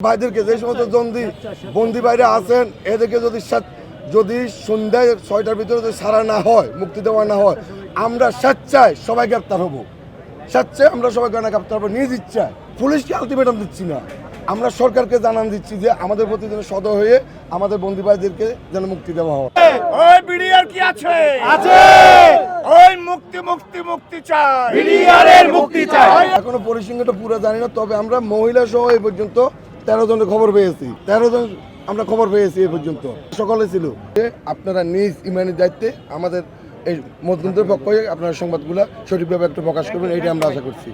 ভাইদেরকে যে সমস্ত বন্দি বাইরে আছেন এদেরকে যদি সন্ধ্যায় 6টার ভিতরে যদি সারা না হয়, মুক্তি দেওয়া না হয়, আমরা স্বেচ্ছায় সবাই গ্রেপ্তার হবো। স্বেচ্ছায় আমরা সবাই গ্রেপ্তার হবো, নিজ ইচ্ছায়। পুলিশকে আলটিমেটাম দিচ্ছি না, আমরা সরকারকে জানান দিচ্ছি যে আমাদের প্রতি যেন সদয় হয়ে আমাদের বন্দি ভাইদেরকে যেন মুক্তি দেওয়া হয়। ওই বিডিআর কি আছে? আছে। ওই মুক্তি মুক্তি মুক্তি চাই, বিডিআরের মুক্তি চাই। এখনো পরিসংখ্যানটা পুরো জানি না, তবে আমরা মহিলা সহ এই পর্যন্ত 13 জনের খবর পেয়েছি। 13 জন আমরা খবর পেয়েছি এই পর্যন্ত। সকালে ছিল যে আপনারা নিজ ইমানের দায়িত্বে আমাদের এই মজদুরদের পক্ষে আপনারা সংবাদগুলো সঠিকভাবে একটু প্রকাশ করবেন, এইটা আমরা আশা করছি।